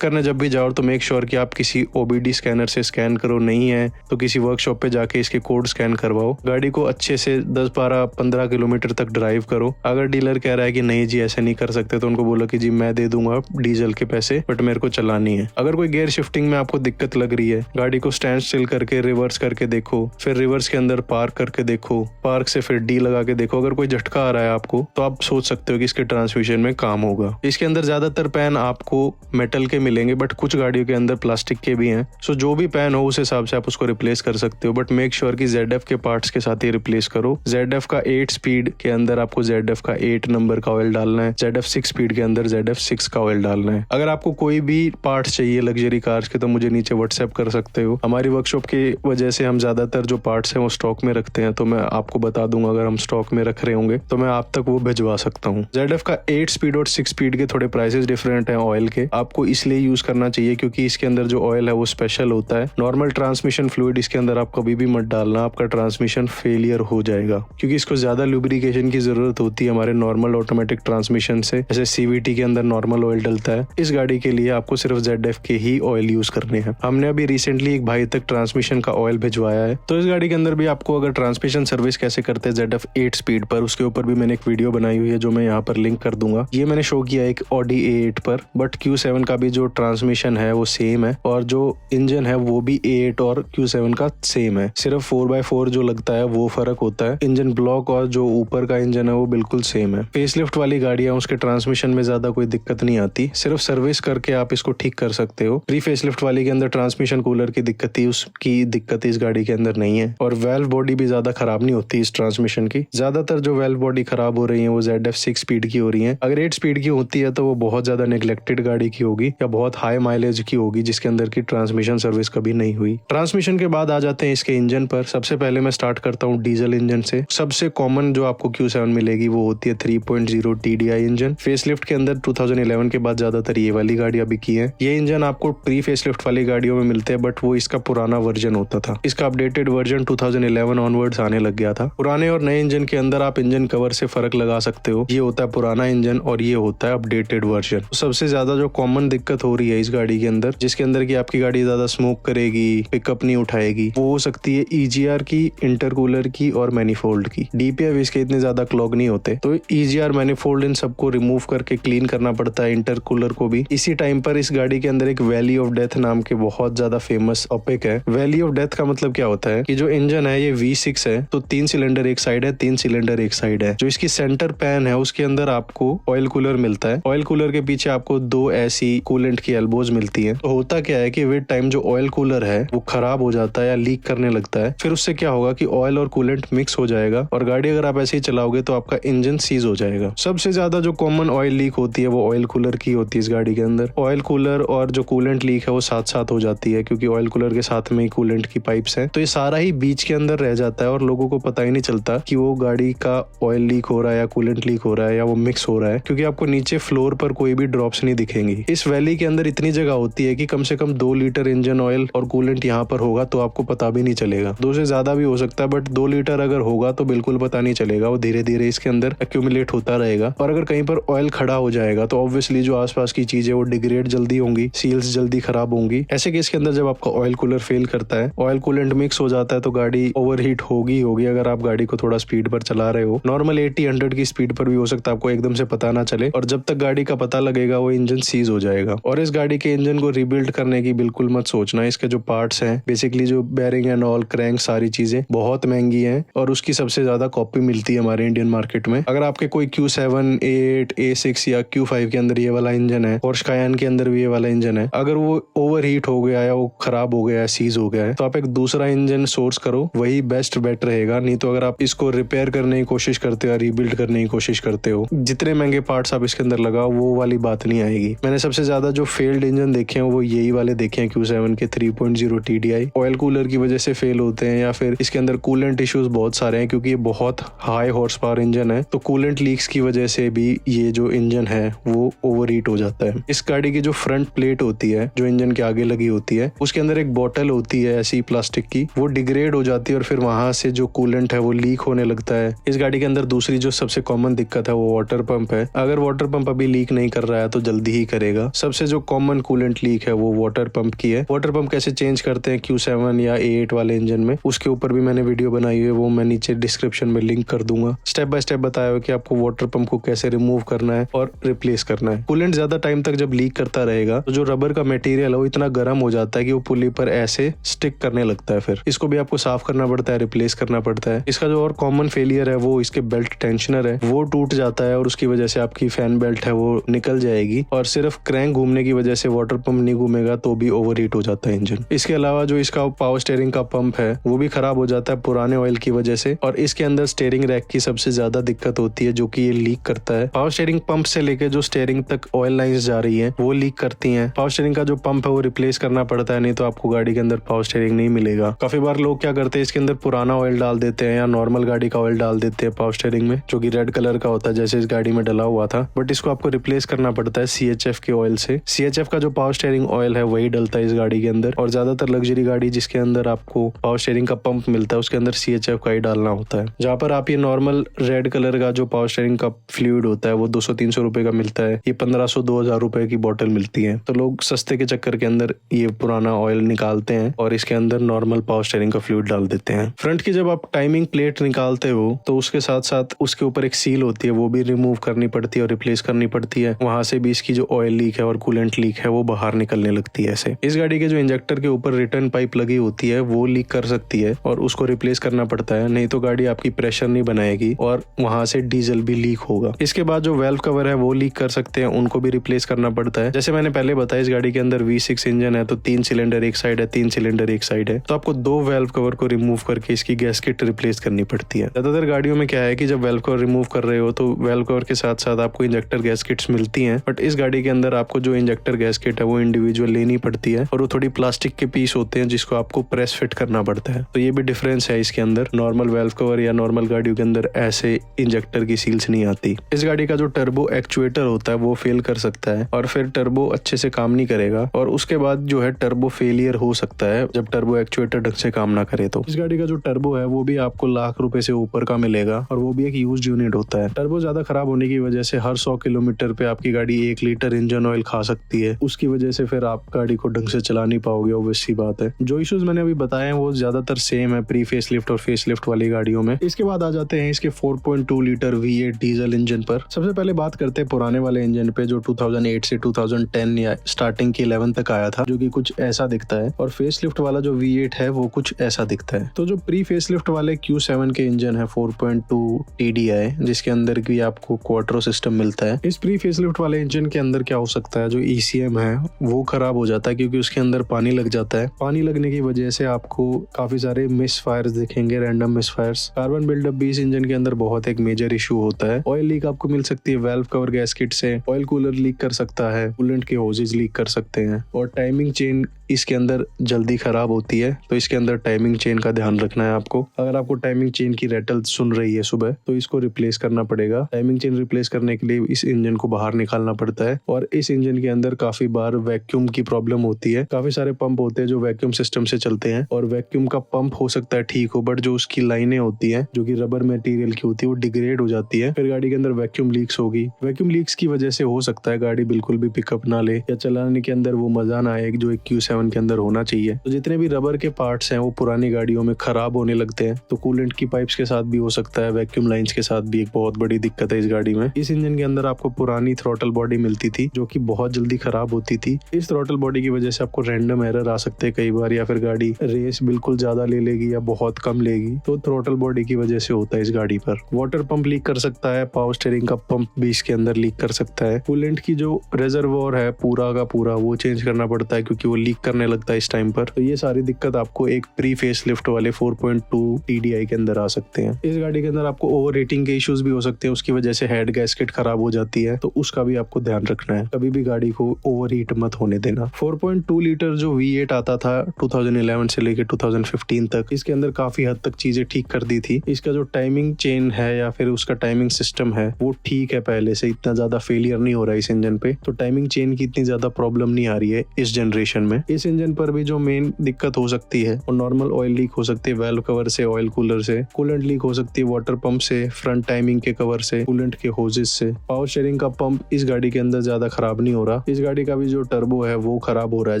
करने जब भी जाओ तो मेक श्योर कि आप किसी OBD स्कैनर से स्कैन करो, नहीं है तो किसी वर्कशॉप पे जाके इसके कोड स्कैन करवाओ। गाड़ी को अच्छे से 10, 12, 15 किलोमीटर तक ड्राइव करो। अगर डीलर कह रहा है कि नहीं जी ऐसे नहीं कर सकते तो उनको बोलो कि जी मैं दे दूंगा डीजल के पैसे, बट मेरे को चलानी है। अगर कोई गियर शिफ्टिंग में आपको दिक्कत लग रही है, गाड़ी को स्टैंड स्टिल करके रिवर्स करके देखो, फिर रिवर्स के अंदर पार्क करके देखो, पार्क से फिर डी लगा के देखो। अगर कोई झटका आ रहा है आपको तो आप सोच सकते हो कि इसके ट्रांसमिशन में काम होगा। इसके अंदर ज्यादातर पैन आपको मेटल के मिलेंगे, बट कुछ गाड़ियों के अंदर प्लास्टिक के भी हैं। सो जो भी पैन हो उस हिसाब से आप उसको रिप्लेस कर सकते हो, बट मेक श्योर कि ZF के पार्ट्स के साथ ही रिप्लेस करो। ZF का 8 स्पीड के अंदर आपको ZF का 8 नंबर का ऑयल डालना है, ZF 6 स्पीड के अंदर ZF 6 का ऑयल डालना है। अगर आपको कोई भी पार्ट्स चाहिए लग्जरी कार्स के तो मुझे नीचे व्हाट्सएप कर सकते हो। हमारी वर्कशॉप की वजह से हम ज्यादातर जो पार्ट्स हैं वो स्टॉक में रखते हैं, तो मैं आपको बता दूंगा अगर हम स्टॉक में रख रहे होंगे तो मैं आप तक वो भिजवा सकता हूँ। ZF का 8 स्पीड और 6 स्पीड के थोड़े प्राइसेस डिफरेंट हैं ऑयल के। आपको इसलिए यूज करना चाहिए क्योंकि इसके अंदर जो ऑयल है वो स्पेशल होता है। नॉर्मल ट्रांसमिशन फ्लूइड इसके अंदर आप कभी भी मत डालना, आपका ट्रांसमिशन फेलियर हो जाएगा, क्योंकि इसको ज्यादा लुब्रिकेशन की जरूरत होती है हमारे नॉर्मल ऑटोमेटिक ट्रांसमिशन से। जैसे CVT के अंदर नॉर्मल ऑयल डलता है, इस गाड़ी के लिए आपको सिर्फ ZF के ही ऑयल यूज करने हैं। हमने अभी रिसेंटली एक भाई तक ट्रांसमिशन का ऑयल भिजवाया है, तो इस गाड़ी के अंदर भी आपको अगर ट्रांसमिशन सर्विस कैसे करते हैं ZF 8 स्पीड पर, उसके ऊपर भी मैंने एक वीडियो बनाई हुई है जो मैं यहाँ पर लिंक कर दूंगा। ये मैंने शो किया एक Audi A8 पर, बट Q7 का भी जो ट्रांसमिशन है वो सेम है और जो इंजन है वो भी A8 और Q7 का सेम है। सिर्फ 4x4 जो लगता है वो फर्क होता है। इंजन ब्लॉक और जो ऊपर का इंजन है वो बिल्कुल सेम है। फेसलिफ्ट वाली गाड़ियां उसके ट्रांसमिशन में ज्यादा कोई दिक्कत नहीं आती, सिर्फ सर्विस करके आप इसको ठीक कर सकते हो। प्री फेसलिफ्ट वाली के अंदर ट्रांसमिशन कूलर की दिक्कत थी, उसकी दिक्कत इस गाड़ी के अंदर नहीं है। और वेल्व बॉडी भी ज्यादा खराब नहीं होती इस ट्रांसमिशन की। ज्यादातर जो वेल्व बॉडी खराब हो रही है वो ZF 6 स्पीड की हो रही है। अगर 8 स्पीड की होती है तो वो बहुत ज्यादा नेग्लेक्टेड गाड़ी की होगी या बहुत हाई माइलेज की होगी जिसके अंदर की ट्रांसमिशन सर्विस कभी नहीं हुई। ट्रांसमिशन के बाद आ जाते हैं इसके इंजन पर। सबसे पहले मैं स्टार्ट करता हूँ डीजल इंजन से। सबसे कॉमन जो आपको Q7 मिलेगी वो होती है 3.0 TDI इंजन। फेसलिफ्ट के अंदर 2011 के बाद ज्यादातर ये वाली गाड़ियां बिकी है। ये इंजन आपको प्री फेसलिफ्ट वाली गाड़ियों में मिलते हैं, बट वो इसका पुराना वर्जन होता था। इसका अपडेटेड वर्जन 2011 ऑनवर्ड्स आने लग गया था। पुराने और नए इंजन के अंदर आप इंजन कवर से फर्क लगा सकते हो। ये होता है पुराना इंजन और ये होता है अपडेटेड वर्जन। सबसे ज्यादा जो कॉमन दिक्कत हो रही है इस गाड़ी के अंदर, जिसके अंदर की आपकी गाड़ी ज्यादा स्मोक करेगी, पिकअप नहीं उठाएगी, वो हो सकती है EGR की, इंटरकूलर की और मैनिफोल्ड की। DPF इसके इतने ज्यादा क्लॉग नहीं होते, तो EGR, मैनिफोल्ड इन सबको रिमूव करके क्लीन करना पड़ता है, इंटरकूलर को भी। इसी टाइम पर इस गाड़ी के अंदर एक वैली ऑफ डेथ नाम के बहुत ज्यादा फेमस टॉपिक है। वैली ऑफ डेथ का मतलब क्या होता है कि जो इंजन है ये V6 है, तो 3 सिलेंडर एक साइड है, 3 सिलेंडर एक साइड है। जो इसकी सेंटर पैन है उसके अंदर आपको ऑयल कूलर मिलता है। ऑयल कूलर के पीछे आपको 2 ऐसी कूलेंट की एल्बोज मिलती है। तो होता क्या है कि विद टाइम जो ऑयल कूलर है वो खराब हो जाता है या लीक करने लगता है। फिर उससे क्या होगा कि ऑयल और कूलेंट मिक्स हो जाएगा और गाड़ी अगर आप ऐसे ही चलाओगे तो आपका इंजन सीज हो जाएगा। सबसे ज्यादा जो कॉमन ऑयल लीक होती है वो ऑयल कूलर की होती है इस गाड़ी के अंदर। ऑयल कूलर और जो कूलेंट लीक है वो साथ साथ हो जाती है, क्योंकि ऑयल कूलर के साथ में ही कूलेंट की पाइप्स हैं। तो ये सारा ही बीच के अंदर रह जाता है और लोगों को पता ही नहीं चलता कि वो गाड़ी का ऑयल लीक हो रहा है या कूलेंट लीक हो रहा है या वो मिक्स हो रहा है, क्योंकि आपको नीचे फ्लोर पर कोई भी ड्रॉप्स नहीं दिखेंगी। इस वैली के अंदर इतनी जगह होती है कि कम से कम 2 लीटर इंजन ऑयल और कूलेंट यहाँ पर होगा तो आपको पता भी नहीं चलेगा। 2 से ज्यादा भी हो सकता है, बट 2 लीटर अगर होगा तो बिल्कुल पता नहीं चलेगा। वो धीरे धीरे इसके अंदर एक्यूमुलेट होता रहेगा। और अगर कहीं पर ऑयल खड़ा हो जाएगा तो ऑब्वियसली जो आसपास की चीजें वो डिग्रेड जल्दी होंगी, सील्स जल्दी खराब होंगी। ऐसे केस के अंदर जब आपका ऑयल कूलर फेल करता है, ऑयल कूलेंट मिक्स हो जाता है, तो गाड़ी ओवरहीट होगी अगर आप गाड़ी को थोड़ा स्पीड पर चला रहे हो। नॉर्मल 80-100 की स्पीड पर भी हो सकता है आपको एकदम से पता ना चले, और जब तक गाड़ी का पता लगेगा वो इंजन सीज हो जाएगा। और इस गाड़ी के इंजन को रिबिल्ड करने की बिल्कुल मत सोचना। इसके जो पार्ट्स हैं, बेसिकली जो बेरिंग एंड ऑल, क्रैंक, सारी चीजें बहुत महंगी हैं और उसकी सबसे ज्यादा कॉपी मिलती है हमारे इंडियन मार्केट में। अगर आपके कोई Q7, A8, A6 या Q5 के अंदर ये वाला इंजन है और स्कायन के अंदर भी ये वाला इंजन है, अगर वो ओवरहीट हो गया या वो खराब हो गया, सीज हो गया है, तो आप एक दूसरा इंजन सोर्स करो, वही बेस्ट बेट रहेगा। नहीं तो अगर आप इसको रिपेयर करने की कोशिश करते हो या रिबिल्ड बिल्ड करने की कोशिश करते हो, जितने महंगे पार्ट्स आप इसके अंदर लगाओ वो वाली बात नहीं आएगी। मैंने सबसे ज्यादा जो फेल्ड इंजन देखे हैं वो यही वाले देखे हैं, Q7 के 3.0 TDI। ऑयल कूलर की वजह से फेल होते हैं या फिर इसके अंदर कूलेंट इश्यूज बहुत सारे हैं, क्योंकि ये बहुत हाई हॉर्स पावर इंजन है, तो कूलेंट लीक्स की वजह से भी ये जो इंजन है वो ओवर हीट हो जाता है। इस गाड़ी की जो फ्रंट प्लेट होती है जो इंजन के आगे लगी होती है, उसके अंदर एक बोतल होती है ऐसी प्लास्टिक की, वो डिग्रेड हो जाती है और फिर वहां से जो कूलेंट है वो लीक होने लगता है। इस गाड़ी के अंदर दूसरी जो सबसे कॉमन दिक्कत है वो वाटर पंप है। अगर वाटर पंप अभी लीक नहीं कर रहा है तो जल्दी ही करेगा। सबसे जो कॉमन कूलेंट लीक है वो वाटर पंप की है। वाटर पंप कैसे चेंज करते हैं Q7 या A8 वाले इंजन में, उसके ऊपर भी मैंने वीडियो बनाई हुई है, वो मैं नीचे डिस्क्रिप्शन में लिंक कर दूंगा। स्टेप बाय स्टेप बताया हुआ कि आपको वाटर पंप को कैसे रिमूव करना है और रिप्लेस करना है। कूलेंट ज्यादा टाइम तक जब लीक करता रहेगा तो जो रबर का मटेरियल है वो इतना गर्म हो जाता है कि वो पुली पर ऐसे स्टिक करने लगता है। फिर इसको भी आपको साफ करना पड़ता है, रिप्लेस करना पड़ता है। इसका जो और कॉमन फेलियर है वो इसके बेल्ट टेंशनर है, वो टूट जाता है और उसकी वजह से आपकी फैन बेल्ट है वो निकल जाएगी, और सिर्फ क्रैंक घूमने की वजह से वाटर पंप नहीं घूमेगा तो भी ओवर हीट हो जाता है इंजन। इसके अलावा जो इसका पावर स्टीयरिंग का पंप है वो भी खराब हो जाता है पुराने ऑयल की वजह से, और इसके अंदर स्टीयरिंग रैक की सबसे ज्यादा दिक्कत होती है जो कि ये लीक करता है। पावर स्टीयरिंग पंप से लेके जो स्टीयरिंग तक ऑयल लाइंस जा रही है वो लीक करती हैं। पावर स्टीयरिंग का जो पंप है वो रिप्लेस करना पड़ता है, नहीं तो आपको गाड़ी के अंदर पावर स्टीयरिंग नहीं मिलेगा। काफी बार लोग क्या करते हैं, इसके अंदर पुराना ऑयल डाल देते हैं या नॉर्मल गाड़ी का ऑयल डाल देते हैं पावर स्टीयरिंग में, जो कि रेड कलर का होता है जैसे इस गाड़ी में डला हुआ था, बट इसको आपको रिप्लेस करना पड़ता है CHF के ऑयल से। CHF का जो पावर स्टीयरिंग ऑयल है वही डलता है इस गाड़ी के अंदर, और ज्यादातर लग्जरी गाड़ी जिसके अंदर आपको पावर स्टीयरिंग का पंप मिलता है उसके अंदर CHF का ही डालना होता है। जहाँ पर आप ये नॉर्मल रेड कलर का जो पावर स्टीयरिंग का फ्लूइड होता है वो 200-300 रुपए का मिलता है, ये 1500-2000 रुपए की बोतल मिलती है। तो लोग सस्ते के चक्कर के अंदर ये पुराना ऑयल निकालते हैं और इसके अंदर नॉर्मल पावर स्टीयरिंग का फ्लूइड डाल देते हैं। फ्रंट की जब आप टाइमिंग प्लेट निकालते हो तो उसके साथ साथ उसके ऊपर एक सील होती है, वो भी रिमूव करनी पड़ती है और रिप्लेस करनी पड़ती है। वहां से भी इसकी जो ऑयल लीक है और कूलेंट लीक है वो बाहर निकलने लगती है ऐसे। इस गाड़ी के जो इंजेक्टर के ऊपर रिटर्न पाइप लगी होती है वो लीक कर सकती है और उसको रिप्लेस करना पड़ता है, नहीं तो गाड़ी आपकी प्रेशर नहीं बनाएगी और वहां से डीजल भी लीक होगा। इसके बाद जो वेल्व कवर है वो लीक कर सकते हैं, उनको भी रिप्लेस करना पड़ता है। जैसे मैंने पहले बताया इस गाड़ी के अंदर V6 इंजन है तो 3 सिलेंडर एक साइड है, 3 सिलेंडर एक साइड है, तो आपको 2 वेल्व कवर को रिमूव करके इसकी गैस्केट रिप्लेस करनी पड़ती है। ज्यादातर गाड़ियों में क्या है कि जब वेल्व कवर रिमूव कर रहे हो तो वेल्व कवर के साथ साथ आपको इंजेक्टर गैस्केट्स मिलती हैं, बट इस गाड़ी के अंदर आपको जो इंजेक्टर गैस्केट है वो इंडिविजुअल लेनी पड़ती है और वो थोड़ी प्लास्टिक के पीस होते हैं जिसको आपको प्रेस फिट करना पड़ता है। तो ये भी डिफरेंस है इसके अंदर। नॉर्मल वेल्व कवर या नॉर्मल गाड़ियों के अंदर ऐसे इंजेक्टर की सील्स नहीं आती। इस गाड़ी का जो टर्बो एक्चुएटर होता है वो फेल कर सकता है और फिर टर्बो अच्छे से काम नहीं करेगा, और उसके बाद जो है टर्बो फेलियर हो सकता है जब टर्बो एक्चुएटर ढंग से काम ना करे। तो इस गाड़ी का जो टर्बो है वो भी आपको लाख रुपए से ऊपर का मिलेगा और वो भी एक यूज्ड यूनिट होता है। टर्बो ज्यादा खराब होने की वजह से हर 100 किलोमीटर पे आपकी गाड़ी 1 लीटर इंजन ऑयल खा सकती है, उसकी वजह से फिर आप गाड़ी को ढंग से चला नहीं पाओगे, ऑब्वियस सी बात है। जो इश्यूज मैंने अभी बताए हैं वो ज्यादातर सेम है प्री फेस लिफ्ट और फेस लिफ्ट वाली गाड़ियों में। इसके बाद आ जाते हैं इसके 4.2 लीटर V8 डीजल इंजन पर। सबसे पहले बात करते हैं पुराने वाले इंजन पे जो 2008 से 2010 या स्टार्टिंग की 11 तक आया था, जो कि कुछ ऐसा दिखता है, और फेस लिफ्ट वाला जो V8 है वो कुछ ऐसा दिखता है। तो जो प्री फेस लिफ्ट वाले Q7 के इंजन है 4.2 TDI, जिसके अंदर भी आपको क्वार्टरो सिस्टम मिलता है, इस प्री फेस लिफ्ट वाले इंजन के अंदर क्या हो सकता है, जो ECM है वो खराब हो जाता है क्योंकि उसके अंदर पानी लग जाता है। पानी लगने की वजह से आपको काफी सारे मिस फायर्स दिखेंगे, random misfires. Carbon buildup इस इंजन के अंदर बहुत एक मेजर इशू होता है। ऑयल लीक आपको मिल सकती है वेल्व कवर गैस्केट से, ऑयल कूलर लीक कर सकता है, कूलेंट के होजेस लीक कर सकते हैं, और टाइमिंग चेन इसके अंदर जल्दी खराब होती है, तो इसके अंदर टाइमिंग चेन का ध्यान रखना है आपको। अगर आपको टाइमिंग चेन की रेटल सुन रही है सुबह तो इसको रिप्लेस करना पड़ेगा। टाइमिंग चेन रिप्लेस करने के लिए इस इंजन को बाहर निकालना पड़ता है, और इस इंजन के अंदर काफी बार वैक्यूम की प्रॉब्लम होती है। काफी सारे पंप होते हैं जो वैक्यूम सिस्टम से चलते हैं, और वैक्यूम का पंप हो सकता है ठीक हो, बट जो उसकी लाइनें होती है जो कि रबर मटेरियल की होती है वो डिग्रेड हो जाती है, फिर गाड़ी के अंदर वैक्यूम लीक्स होगी। वैक्यूम लीक्स की वजह से हो सकता है गाड़ी बिल्कुल भी पिकअप ना ले या चलाने के अंदर वो मजा ना आए जो एक Q7 के अंदर होना चाहिए। तो जितने भी रबर के पार्ट्स हैं वो पुरानी गाड़ियों में खराब होने लगते हैं, तो कूलेंट की पाइप्स के साथ भी हो सकता है, वैक्यूम लाइंस के साथ भी एक बहुत बड़ी दिक्कत है इस गाड़ी में। इस इंजन के अंदर आपको पुरानी थ्रॉटल बॉडी मिलती थी जो कि बहुत जल्दी खराब होती थी। इस थ्रॉटल बॉडी की वजह से आपको रैंडम एरर आ सकते हैं कई बार, या फिर गाड़ी रेस बिल्कुल ज्यादा ले लेगी या बहुत कम लेगी, तो थ्रॉटल बॉडी की वजह से होता है इस गाड़ी पर। वाटर पंप लीक कर सकता है, पावर स्टीयरिंग का पंप भी इसके अंदर लीक कर सकता है, कूलेंट की जो रिजर्वोयर है पूरा का पूरा वो चेंज करना पड़ता है क्योंकि वो लीक करने लगता है इस टाइम पर। तो ये सारी दिक्कत आपको एक प्री फेस लिफ्ट वाले 4.2 TDI के अंदर आ सकते हैं। इस गाड़ी के अंदर आपको ओवर रेटिंग हीटिंग के इश्यूज भी हो सकते हैं, उसकी वजह से हेड गैस्केट खराब हो जाती है, तो उसका भी आपको ध्यान रखना है। कभी भी गाड़ी को ओवर हीट मत होने देना। 4.2 लीटर जो V8 आता था 2011 से लेकर 2015 तक, इसके अंदर काफी हद तक चीजें ठीक कर दी थी। इसका जो टाइमिंग चेन है या फिर उसका टाइमिंग सिस्टम है वो ठीक है, पहले से इतना ज्यादा फेलियर नहीं हो रहा है इस इंजन पे, तो टाइमिंग चेन की इतनी ज्यादा प्रॉब्लम नहीं आ रही है इस जनरेशन में। इस इंजन पर भी जो मेन दिक्कत हो सकती है वो नॉर्मल ऑयल लीक हो सकती है, वेल्व कवर से, ऑयल कूलर से, कूलेंट लीक हो सकती है वाटर पंप से, फ्रंट टाइमिंग के कवर से, कूलेंट के होजेस से। पावर शेयरिंग का पंप इस गाड़ी के अंदर ज्यादा खराब नहीं हो रहा। इस गाड़ी का भी जो टर्बो है वो खराब हो रहा है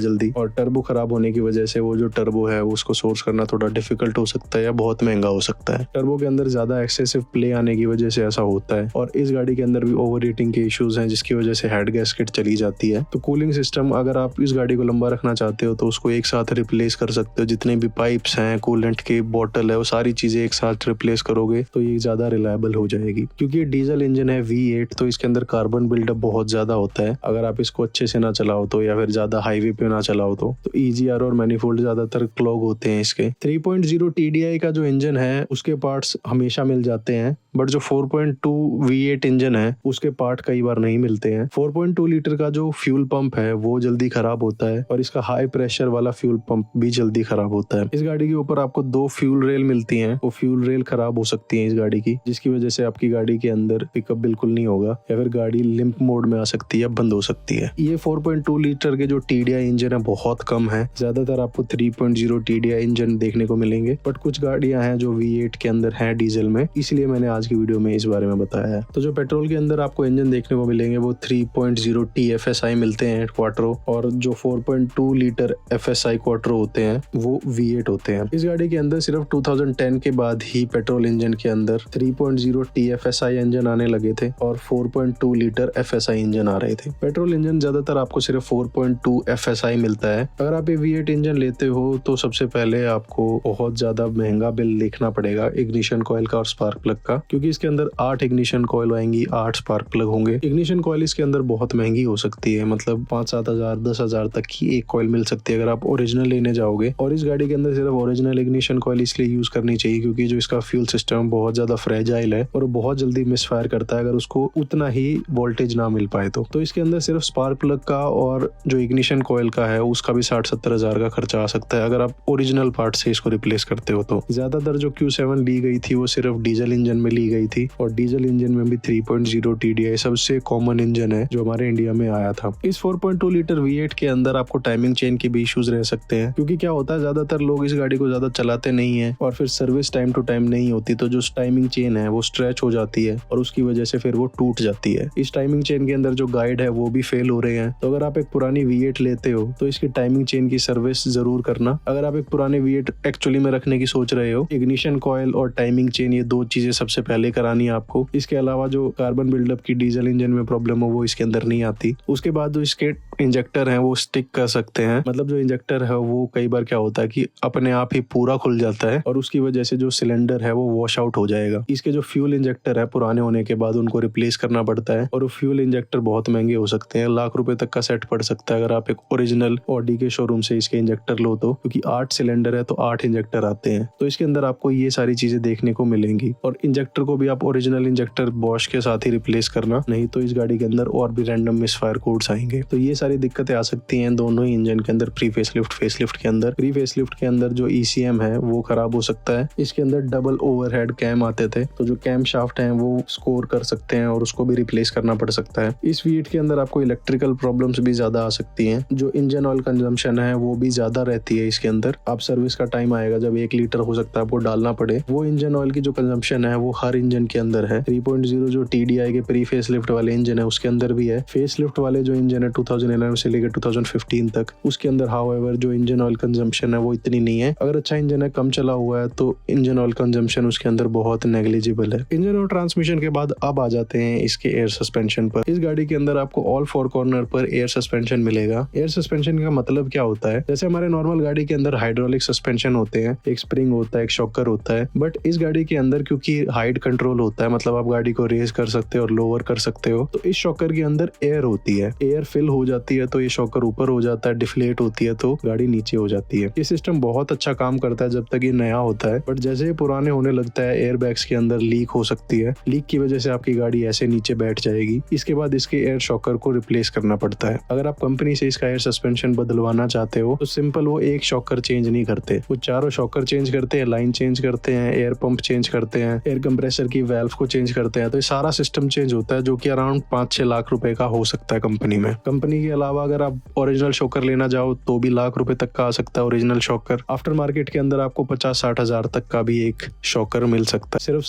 जल्दी, और टर्बो खराब होने की वजह से वो जो टर्बो है उसको सोर्स करना थोड़ा डिफिकल्ट हो सकता है या बहुत महंगा हो सकता है। टर्बो के अंदर ज्यादा एक्सेसिव प्ले आने की वजह से ऐसा होता है, और इस गाड़ी के अंदर भी ओवर हीटिंग के इश्यूज हैं जिसकी वजह से हेड गैस्केट चली जाती है। तो कूलिंग सिस्टम अगर आप इस गाड़ी को लंबा रखना चाहते हो तो उसको एक साथ रिप्लेस कर सकते हो। जितने भी पाइप्स हैं, कूलेंट की बोतल है, वो सारी चीजें एक साथ रिप्लेस करोगे तो ये ज्यादा रिलायबल हो जाएगी। क्योंकि ये डीजल इंजन है V8, तो इसके अंदर कार्बन बिल्डअप बहुत ज्यादा होता है। अगर आप इसको अच्छे से ना चलाओ तो, या फिर ज्यादा हाईवे पे ना चलाओ तो EGR और मैनिफोल्ड ज्यादातर क्लॉग होते हैं इसके। 3.0 TDI का जो इंजन है उसके पार्ट्स हमेशा मिल जाते हैं, बट जो 4.2 V8 इंजन है उसके पार्ट कई बार नहीं मिलते हैं। 4.2 लीटर का जो फ्यूल पंप है वो जल्दी खराब होता है, और इसका हाई प्रेशर वाला फ्यूल पंप भी जल्दी खराब होता है। इस गाड़ी के ऊपर आपको 2 फ्यूल रेल मिलती हैं, वो फ्यूल रेल खराब हो सकती है इस गाड़ी की, जिसकी वजह से आपकी गाड़ी के अंदर पिकअप बिल्कुल नहीं होगा, या फिर गाड़ी लिम्प मोड में आ सकती है या बंद हो सकती है। ये 4.2 लीटर के जो TDI इंजन है बहुत कम है, ज्यादातर आपको 3.0 TDI इंजन देखने को मिलेंगे, बट कुछ गाड़ियां हैं जो V8 के अंदर है डीजल में, इसलिए मैंने आज की वीडियो में इस बारे में बताया है। तो जो पेट्रोल के अंदर आपको इंजन देखने को मिलेंगे वो 3.0 TFSI मिलते हैं क्वार्टरो, और जो 4.2 लीटर FSI क्वार्टरो होते हैं वो V8 होते हैं। इस गाड़ी के अंदर सिर्फ 2010 के बाद ही पेट्रोल इंजन के अंदर 3.0 TFSI इंजन आने लगे थे और 4.2 लीटर FSI इंजन आ रहे थे। पेट्रोल इंजन ज्यादातर आपको सिर्फ 4.2 FSI मिलता है। अगर आप ये V8 इंजन लेते हो तो सबसे पहले आपको बहुत ज्यादा महंगा बिल देखना पड़ेगा इग्निशन कॉइल का और स्पार्क प्लग का, क्योंकि इसके अंदर 8 इग्निशन कॉइल आएंगी, 8 स्पार्क प्लग होंगे। इग्निशन कॉइल इसके अंदर बहुत महंगी हो सकती है, मतलब 5-7 हजार 10 हजार तक की एक कॉइल मिल सकती है अगर आप ओरिजिनल लेने जाओगे। और इस गाड़ी के अंदर सिर्फ ओरिजिनल इग्निशन कॉइल इसलिए यूज करनी चाहिए क्योंकि जो इसका फ्यूल सिस्टम बहुत ज्यादा फ्रेजाइल है और बहुत जल्दी मिसफायर करता है अगर उसको उतना ही वोल्टेज ना मिल पाए तो इसके अंदर सिर्फ स्पार्क प्लग का और जो इग्निशन कॉइल का है उसका भी 60-70 हजार का खर्चा आ सकता है अगर आप ओरिजिनल पार्ट से इसको रिप्लेस करते हो। तो ज्यादातर जो Q7 ली गई थी वो सिर्फ डीजल इंजन में ली गई थी, और डीजल इंजन में भी 3.0 TDI सबसे कॉमन इंजन है जो हमारे इंडिया में आया था। इस 4.2 लीटर V8 के अंदर आपको टाइमिंग चेन के भी इश्यूज रह सकते हैं, क्योंकि क्या होता है ज्यादातर लोग इस गाड़ी को ज्यादा चलाते नहीं है और फिर सर्विस टाइम टू टाइम नहीं होती, तो जो टाइमिंग चेन है वो स्ट्रेच हो जाती है और उसकी वजह से फिर वो टूट जाती है। इस टाइमिंग चेन के अंदर जो गाइड है वो भी फेल हो रहे हैं, तो अगर आप एक पुरानी V8 लेते हो तो इसकी टाइमिंग चेन की सर्विस जरूर करना। अगर आप एक पुराने V8 एक्चुअली में रखने की सोच रहे हो, इग्निशन कॉइल और टाइमिंग चेन ये 2 चीजें सबसे पहले करानी है आपको। इसके अलावा जो कार्बन बिल्डअप की डीजल इंजन में प्रॉब्लम हो वो इसके अंदर नहीं आती। उसके बाद जो इसके इंजेक्टर हैं वो स्टिक कर सकते हैं, मतलब जो इंजेक्टर है वो कई बार क्या होता है कि अपने आप ही पूरा खुल जाता है और उसकी वजह से जो सिलेंडर है वो वॉश आउट हो जाएगा। इसके जो फ्यूल इंजेक्टर है पुराने होने के बाद उनको रिप्लेस करना पड़ता है, और वो फ्यूल इंजेक्टर बहुत महंगे हो सकते हैं, लाख रुपए तक का सेट पड़ सकता है अगर आप एक ओरिजिनल ऑडी के शोरूम से इसके इंजेक्टर लो तो, क्योंकि 8 सिलेंडर है तो 8 इंजेक्टर आते हैं। तो इसके अंदर आपको ये सारी चीजें देखने को मिलेंगी, और इंजेक्टर को भी आप ओरिजिनल इंजेक्टर बॉश के साथ ही रिप्लेस करना, नहीं तो इस गाड़ी के अंदर और भी रैंडम मिसफायर कोड्स आएंगे। तो ये सारी दिक्कतें आ सकती हैं दोनों ही इंजन के अंदर, प्री फेसलिफ्ट फेसलिफ्ट के अंदर। प्री फेसलिफ्ट के अंदर जो ECM है वो खराब हो सकता है। इसके अंदर डबल ओवरहेड कैम आते थे, तो जो कैम शाफ्ट हैं वो स्कोर कर सकते हैं और उसको भी रिप्लेस करना पड़ सकता है। इस V8 के अंदर आपको इलेक्ट्रिकल प्रॉब्लम्स भी ज्यादा आ सकती हैं। जो इंजन ऑयल कंजम्पशन है वो भी ज्यादा रहती है इसके अंदर। आप सर्विस का टाइम आएगा जब 1 लीटर हो सकता है आपको डालना पड़े, वो इंजन ऑयल की जो कंजम्पशन है वो हर इंजन के अंदर है। 3.0 जो TDI के प्री फेसलिफ्ट वाले इंजन है उसके अंदर भी है। फेसलिफ्ट वाले जो इंजन है 2011 से लेकर 2015 तक, उसके अंदर हाउएवर जो इंजन ऑयल कंजम्पशन है वो इतनी नहीं है। अगर अच्छा इंजन है, कम चला हुआ है, तो इंजन ऑयल कंजम्पशन उसके अंदर बहुत नेग्लिजिबल है। इंजन और ट्रांसमिशन के बाद अब आ जाते हैं इसके एयर सस्पेंशन पर। इस गाड़ी के अंदर आपको ऑल 4 कॉर्नर पर एयर सस्पेंशन मिलेगा। एयर सस्पेंशन का मतलब क्या होता है, जैसे हमारे नॉर्मल गाड़ी के अंदर हाइड्रोलिक सस्पेंशन होते हैं, एक स्प्रिंग होता है, एक शॉकर होता है, बट इस गाड़ी के अंदर क्योंकि हाइट कंट्रोल होता है, मतलब आप गाड़ी को रेज कर सकते हो और लोअर कर सकते हो, तो इस शॉकर के अंदर एयर होती है। एयर फिल हो जाती है तो ये शॉकर ऊपर हो जाता है, डिफ्लेट होती है तो गाड़ी नीचे हो जाती है। ये सिस्टम बहुत अच्छा काम करता है जब तक ये नया होता है, बट जैसे ही पुराने होने लगता है एयर बैग्स के अंदर लीक हो सकती है। लीक की वजह से आपकी गाड़ी ऐसे नीचे बैठ जाएगी। इसके बाद इसके एयर शॉकर को रिप्लेस करना पड़ता है। अगर आप कंपनी से इसका एयर सस्पेंशन बदलवाना चाहते हो तो सिंपल वो एक शॉकर चेंज नहीं करते, वो चारों शॉकर चेंज करते हैं, लाइन चेंज करते हैं, एयर पंप चेंज करते हैं, एयर कंप्रेसर की वाल्व को चेंज करते हैं। तो ये सारा सिस्टम चेंज होता है, जो कि अराउंड 5-6 लाख रुपए का हो सकता है कंपनी में। कंपनी के अलावा अगर आप ओरिजिनल शॉकर लेना चाहो तो भी लाख रुपए तक का आ सकता है ओरिजिनल शॉकर। आफ्टर मार्केट के अंदर आपको 50-60 हजार तक का भी एक शॉकर मिल सकता है। सिर्फ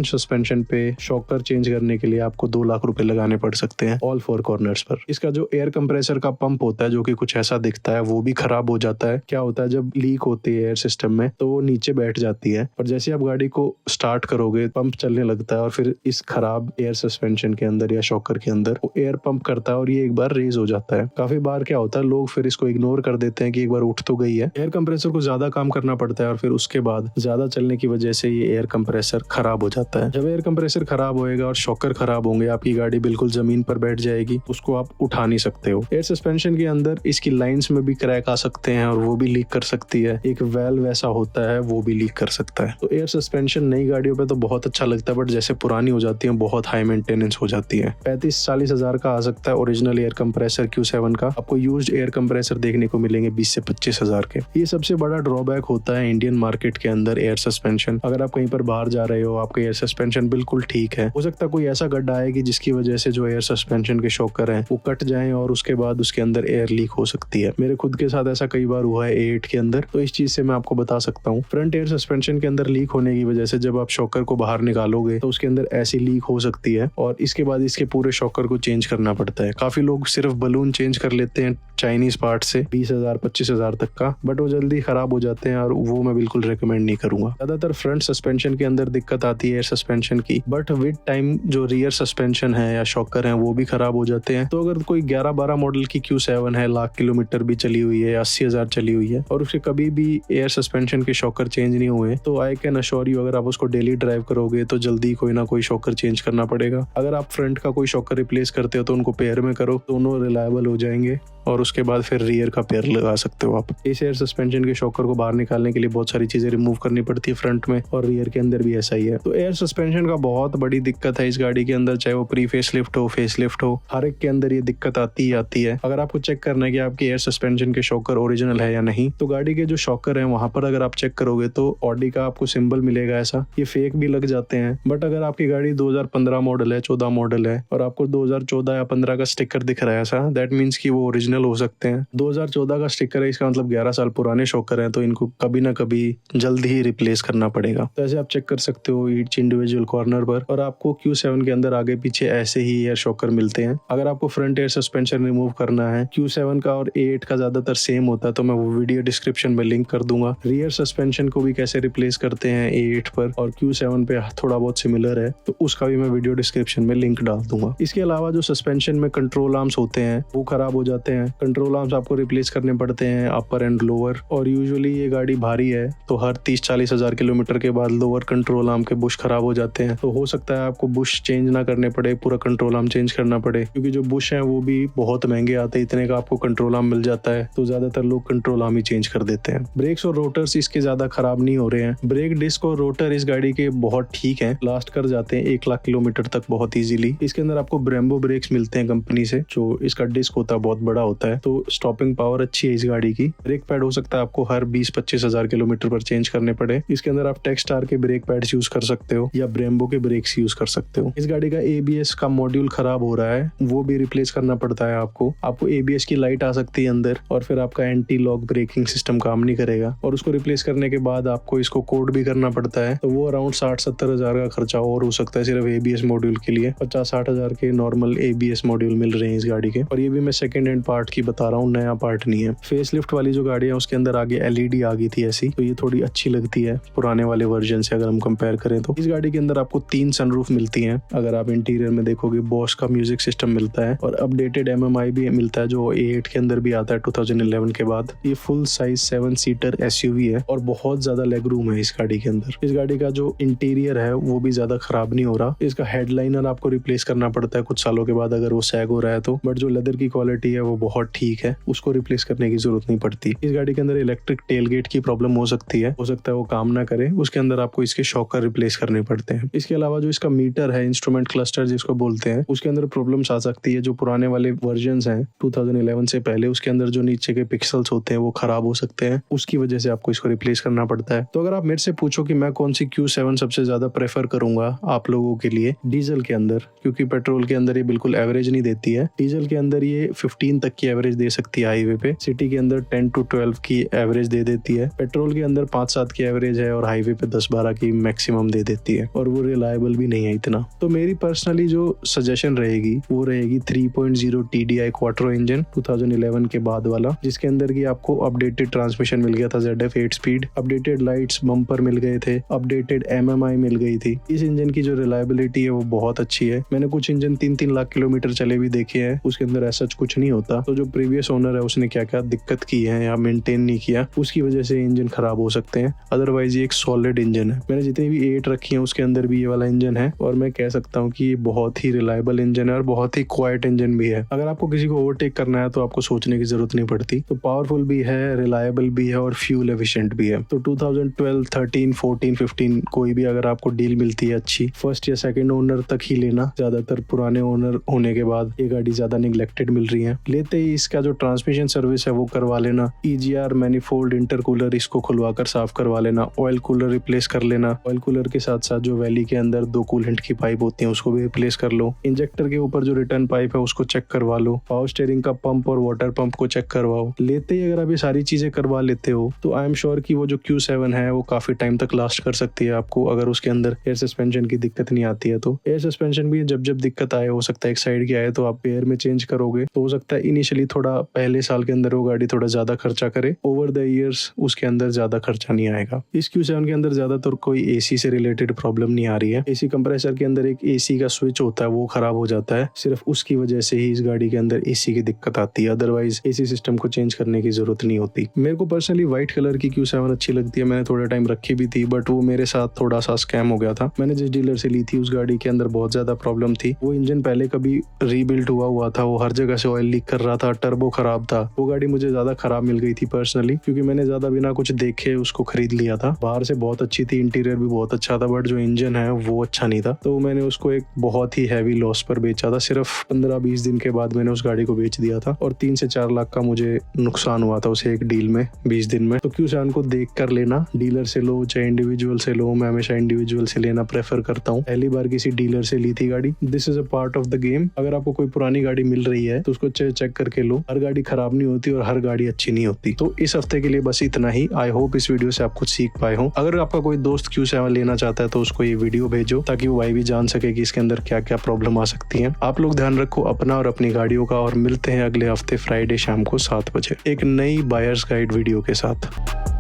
सस्पेंशन पे शॉकर चेंज करने के लिए आपको 2 लाख रुपए लगाने पड़ सकते हैं ऑल 4 कॉर्नर्स पर। इसका जो एयर कंप्रेसर का पंप होता है, जो कि कुछ ऐसा दिखता है, वो भी खराब हो जाता है। क्या होता है, जब लीक होती है एयर सिस्टम में तो वो नीचे बैठ जाती है, और जैसे आप गाड़ी को स्टार्ट करोगे पंप चलने लगता है, और फिर इस खराब एयर सस्पेंशन के अंदर या शॉकर के अंदर वो एयर पंप करता है और ये एक बार रेज हो जाता है। काफी बार क्या होता है, लोग फिर इसको इग्नोर कर देते हैं कि एक बार उठ तो गई है। एयर कंप्रेसर को ज्यादा काम करना पड़ता है और फिर उसके बाद ज्यादा चलने की वजह से ये एयर कंप्रेसर खराब हो जाता है। जब एयर कंप्रेसर खराब होएगा और शॉकर खराब होंगे, आपकी गाड़ी बिल्कुल जमीन पर बैठ जाएगी, उसको आप उठा नहीं सकते हो। एयर सस्पेंशन के अंदर इसकी लाइंस में भी क्रैक आ सकते हैं और वो भी लीक कर सकती है। एक वेल्व ऐसा होता है, वो भी लीक कर सकता है। तो एयर सस्पेंशन नई गाड़ियों पे तो बहुत अच्छा लगता है, बट जैसे पुरानी हो जाती है बहुत हाई मेंटेनेंस हो जाती है। 35-40 हजार का आ सकता है ओरिजिनल एयर कंप्रेसर Q7 का। आपको यूज्ड एयर कंप्रेसर देखने को मिलेंगे 20 से 25 हजार के। ये सबसे बड़ा ड्रॉबैक होता है इंडियन मार्केट के अंदर एयर सस्पेंशन। अगर आप कहीं पर बाहर जा रहे हो, आपका एयर सस्पेंशन बिल्कुल ठीक है, हो सकता है कोई ऐसा गड्ढा आएगी जिसकी वजह से जो एयर सस्पेंशन के शॉकर हैं वो कट जाएं और उसके बाद उसके अंदर एयर लीक हो सकती है। मेरे खुद के साथ ऐसा कई बार हुआ है A8 के अंदर, तो इस चीज से मैं आपको बता सकता हूँ। फ्रंट एयर सस्पेंशन के अंदर लीक होने की वजह से जब आप शॉकर को बाहर निकालोगे तो उसके अंदर ऐसी लीक हो सकती है, और इसके बाद इसके पूरे शॉकर को चेंज करना पड़ता है। काफी लोग सिर्फ बलून चेंज कर लेते हैं चाइनीज पार्ट से 20,000-25 हजार तक का, बट वो जल्दी खराब हो जाते हैं और वो मैं बिल्कुल रिकमेंड नहीं करूंगा। ज्यादातर फ्रंट सस्पेंशन के अंदर दिक्कत आती है एयर सस्पेंशन की, बट विद टाइम जो रियर सस्पेंशन है या शॉकर है वो भी खराब हो जाते हैं। तो अगर कोई 11-12 मॉडल की Q7 है, लाख किलोमीटर भी चली हुई है, 80 हजार चली हुई है, और उसके कभी भी एयर सस्पेंशन के शॉकर चेंज नहीं हुए, तो आई कैन अश्योर यू अगर आप उसको डेली ड्राइव करोगे तो जल्दी कोई ना कोई शॉकर चेंज करना पड़ेगा। अगर आप फ्रंट का कोई शॉकर रिप्लेस करते हो तो उनको पेयर में करो, दोनों रिलायबल हो जाएंगे, और उसके बाद फिर रियर का पेयर लगा सकते हो आप। इस एयर सस्पेंशन के शॉकर को बाहर निकालने के लिए बहुत सारी चीजें रिमूव करनी पड़ती है फ्रंट में, और रियर के अंदर भी ऐसा ही है। तो एयर सस्पेंशन का बहुत बड़ी दिक्कत है इस गाड़ी के अंदर, चाहे वो प्री फेसलिफ्ट हो, फेसलिफ्ट हो, हर एक के अंदर ये दिक्कत आती ही आती है। अगर आपको चेक करना है कि आपकी एयर सस्पेंशन के शॉकर ओरिजिनल है या नहीं, तो गाड़ी के जो शॉकर है वहां पर अगर आप चेक करोगे तो ऑडी का आपको सिंबल मिलेगा ऐसा, ये फेक भी लग जाते हैं। बट अगर आपकी गाड़ी 2015 मॉडल है, 14 मॉडल है, और आपको 2014 या 15 का स्टिकर दिख रहा है ऐसा, दैट मीन्स कि वो ओरिजिनल हो सकते हैं। 2014 का स्टिकर है, इसका मतलब 11 साल पुराने शॉकर हैं, तो इनको कभी ना कभी जल्द ही रिप्लेस करना पड़ेगा। तो ऐसे आप चेक कर सकते हो ईच इंडिविजुअल कॉर्नर पर, और आपको Q7 के अंदर आगे पीछे ऐसे ही एयर शॉकर मिलते हैं। अगर आपको फ्रंट एयर सस्पेंशन रिमूव करना है, Q7 का और A8 का ज्यादातर सेम होता है, तो मैं वो वीडियो डिस्क्रिप्शन में लिंक कर दूंगा। रियर सस्पेंशन को भी कैसे रिप्लेस करते हैं A8 पर, और Q7 पे थोड़ा बहुत सिमिलर है, तो उसका भी मैं वीडियो डिस्क्रिप्शन में लिंक डाल दूंगा। इसके अलावा जो सस्पेंशन में कंट्रोल आर्म्स होते हैं वो खराब हो जाते हैं। कंट्रोल आर्म्स आपको रिप्लेस करने पड़ते हैं, अपर एंड लोअर, और यूजुअली ये गाड़ी भारी है तो हर 30-40 हजार किलोमीटर के बाद लोअर कंट्रोल आर्म के बुश खराब हो जाते हैं। तो हो सकता है आपको बुश चेंज ना करने पड़े, पूरा कंट्रोल आर्म चेंज करना पड़े, क्योंकि जो बुश है वो भी बहुत महंगे आते हैं। इतने का आपको कंट्रोल आर्म मिल जाता है, तो ज्यादातर लोग कंट्रोल आर्म ही चेंज कर देते हैं। ब्रेक्स और रोटर्स इसके ज्यादा खराब नहीं हो रहे हैं। ब्रेक डिस्क और रोटर इस गाड़ी के बहुत ठीक है, लास्ट कर जाते हैं 1 लाख किलोमीटर तक बहुत इजीली। इसके अंदर आपको ब्रेम्बो ब्रेक्स मिलते हैं कंपनी से, जो इसका डिस्क होता है बहुत बड़ा होता है, तो स्टॉपिंग पावर अच्छी है इस गाड़ी की। ब्रेक पैड हो सकता है आपको हर 20-25 हजार किलोमीटर पर चेंज करने पड़े। इसके अंदर आप टेक्स्टार के ब्रेक पैड्स यूज कर सकते हो या ब्रेम्बो के ब्रेक्स यूज कर सकते हो। इस गाड़ी का ABS का मॉड्यूल खराब हो रहा है, वो भी रिप्लेस करना पड़ता है आपको। ABS की लाइट आ सकती है अंदर, और फिर आपका एंटी लॉक ब्रेकिंग सिस्टम काम नहीं करेगा, और उसको रिप्लेस करने के बाद आपको इसको कोड भी करना पड़ता है, तो वो अराउंड 60-70 हजार का खर्चा और हो सकता है सिर्फ ABS मॉड्यूल के लिए। 50-60 हजार के नॉर्मल ABS मॉड्यूल मिल रहे हैं इस गाड़ी के, और ये भी मैं सेकंड हैंड पार्ट की बता रहा हूँ, नया पार्ट नहीं है। फेसलिफ्ट वाली जो गाड़ी है उसके अंदर आगे LED आ गई थी ऐसी, तो ये थोड़ी अच्छी लगती है पुराने वाले वर्जन से अगर हम कंपेयर करें तो। इस गाड़ी के अंदर आपको 3 सनरूफ मिलती हैं। अगर आप इंटीरियर में देखोगे बॉश का म्यूजिक सिस्टम मिलता है, और अपडेटेड MMI भी मिलता है जो A8 के अंदर भी आता है 2011 के बाद। ये फुल साइज 7 सीटर SUV है, और बहुत ज्यादा लेग रूम है इस गाड़ी के अंदर। इस गाड़ी का जो इंटीरियर है वो भी ज्यादा खराब नहीं हो रहा। इसका हेडलाइनर आपको रिप्लेस करना पड़ता है कुछ सालों के बाद अगर वो सैग हो रहा है तो, बट जो लेदर की क्वालिटी है वो बहुत ठीक है, उसको रिप्लेस करने की जरूरत नहीं पड़ती। इस गाड़ी के अंदर इलेक्ट्रिक टेलगेट की प्रॉब्लम हो सकती है, हो सकता है वो काम ना करे, उसके अंदर आपको इसके शॉकर रिप्लेस करने पड़ते हैं। इसके अलावा जो इसका मीटर है, इंस्ट्रूमेंट क्लस्टर जिसको बोलते हैं, उसके अंदर प्रॉब्लम्स आ सकती है। जो पुराने वाले वर्जन्स हैं 2011 से पहले, उसके अंदर जो नीचे के पिक्सल्स होते हैं वो खराब हो सकते हैं, उसकी वजह से आपको इसको रिप्लेस करना पड़ता है। तो अगर आप मेरे से पूछो कि मैं कौन सी Q7 सबसे ज्यादा प्रेफर करूंगा आप लोगों के लिए डीजल के अंदर, क्योंकि पेट्रोल के अंदर ये बिल्कुल एवरेज नहीं देती है। डीजल के अंदर ये 15 तक की एवरेज दे सकती है हाईवे पे, सिटी के अंदर 10 to 12 की एवरेज दे देती है, पेट्रोल के अंदर 5-7 की एवरेज है और हाईवे पे 10-12 की मैक्सिमम दे देती है, और वो रिलायबल भी नहीं है इतना। तो मेरी पर्सनली जो सजेशन रहेगी वो रहेगी 3.0 TDI क्वाट्रो इंजन 2011 के बाद वाला, जिसके अंदर की आपको अपडेटेड ट्रांसमिशन मिल गया था, ZF 8 speed, updated lights, bumper मिल गए थे, अपडेटेड MMI मिल गई थी। इस इंजन की जो रिलायबिलिटी है वो बहुत अच्छी है। मैंने कुछ इंजन 3-3 लाख किलोमीटर चले भी देखे हैं, उसके अंदर ऐसा कुछ नहीं होता। तो जो प्रीवियस ओनर है उसने क्या क्या दिक्कत की है या मेंटेन नहीं किया, उसकी वजह से इंजन खराब हो सकते हैं। अदरवाइज ये एक सॉलिड इंजन है। मैंने जितनी भी 8 रखी है उसके अंदर भी ये वाला इंजन है, और मैं कह सकता हूँ कि ये बहुत ही रिलायबल इंजन है और बहुत ही क्वाइट इंजन भी है। अगर आपको किसी को ओवरटेक करना है तो आपको सोचने की जरूरत नहीं पड़ती। तो पावरफुल भी है, रिलायबल भी है और फ्यूल एफिशिएंट भी है। तो 2012, 13, 14, 15 कोई भी अगर आपको डील मिलती है अच्छी, फर्स्ट या सेकंड ओनर तक ही लेना। ज्यादातर पुराने ओनर होने के बाद ये गाड़ी ज्यादा निगलेक्टेड मिल रही है। लेते ही इसका जो ट्रांसमिशन सर्विस है वो करवा लेना। EGR मैनिफोल्ड इंटरकूलर इसको खुलवाकर साफ करवा लेना। ऑयल कूलर रिप्लेस कर लेना। ऑयल कूलर के साथ साथ जो वैली के अंदर 2 कूलेंट की पाइप होती है उसको भी रिप्लेस कर लो। इंजेक्टर के ऊपर जो रिटर्न पाइप है उसको चेक करवा लो। पावर स्टीयरिंग का पंप और वाटर पंप को चेक करवाओ। लेते ही अगर आप ये सारी चीजें करवा लेते हो तो आई एम श्योर कि वो जो Q7 है वो काफी टाइम तक लास्ट कर सकती है आपको, अगर उसके अंदर एयर सस्पेंशन की दिक्कत नहीं आती है। तो एयर सस्पेंशन भी जब जब दिक्कत आए, हो सकता है एक साइड की आए तो आप एयर में चेंज करोगे, तो हो सकता है इनिशियली थोड़ा पहले साल के अंदर वो गाड़ी थोड़ा ज्यादा खर्चा करे। ओवर द ईयर्स उसके अंदर ज्यादा खर्चा नहीं आएगा। इस Q7 के अंदर ज्यादातर कोई AC से रिलेटेड प्रॉब्लम नहीं आ रही है। AC कंप्रेसर के अंदर एक AC का स्विच होता है वो खराब हो जाता है, सिर्फ उसकी वजह से ही इस गाड़ी के अंदर AC की दिक्कत आती है। अदरवाइज AC सिस्टम को चेंज करने की जरूरत नहीं होती। मेरे को पर्सनली व्हाइट कलर की Q7 अच्छी लगती है। मैंने थोड़ा टाइम रखी भी थी, बट वो मेरे साथ थोड़ा सा स्कैम हो गया था। मैंने जिस डीलर से ली थी उस गाड़ी के अंदर बहुत ज्यादा प्रॉब्लम थी। वो इंजन पहले कभी रीबिल्ड हुआ था, वो हर जगह से ऑयल लीक कर रहा था, टर्बो खराब था। वो गाड़ी मुझे ज्यादा खराब मिल गई थी पर्सनली, क्योंकि मैंने ज्यादा बिना कुछ देखे उसको खरीद लिया था। बाहर से बहुत अच्छी थी, इंटीरियर भी बहुत अच्छा था, बट जो इंजन है वो अच्छा नहीं था। तो मैंने उसको एक बहुत ही हैवी लॉस पर बेचा था। सिर्फ 15-20 दिन के बाद मैंने उस गाड़ी को बेच दिया था, और 3 से 4 लाख का मुझे नुकसान हुआ था उसे एक डील में 20 दिन में। तो Q7 को देख कर लेना, डीलर से लो चाहे इंडिविजुअल से लो। मैं हमेशा इंडिविजुअल से लेना प्रेफर करता हूँ। पहली बार किसी डीलर से ली थी गाड़ी। This is a part of the game. अगर आपको कोई पुरानी गाड़ी मिल रही है तो उसको चेक करके लो। हर गाड़ी खराब नहीं होती और हर गाड़ी अच्छी नहीं होती। तो इस हफ्ते के लिए बस इतना ही। आई होप इस वीडियो से आप कुछ सीख पाए हो। अगर आपका कोई दोस्त Q7 लेना चाहता है तो उसको ये वीडियो भेजो, ताकि वो भाई भी जान सके कि इसके अंदर क्या क्या प्रॉब्लम आ सकती है। आप लोग ध्यान रखो अपना और अपनी गाड़ियों का, और मिलते हैं अगले हफ्ते फ्राइडे शाम को 7 बजे एक नई बायर्स गाइड वीडियो के साथ।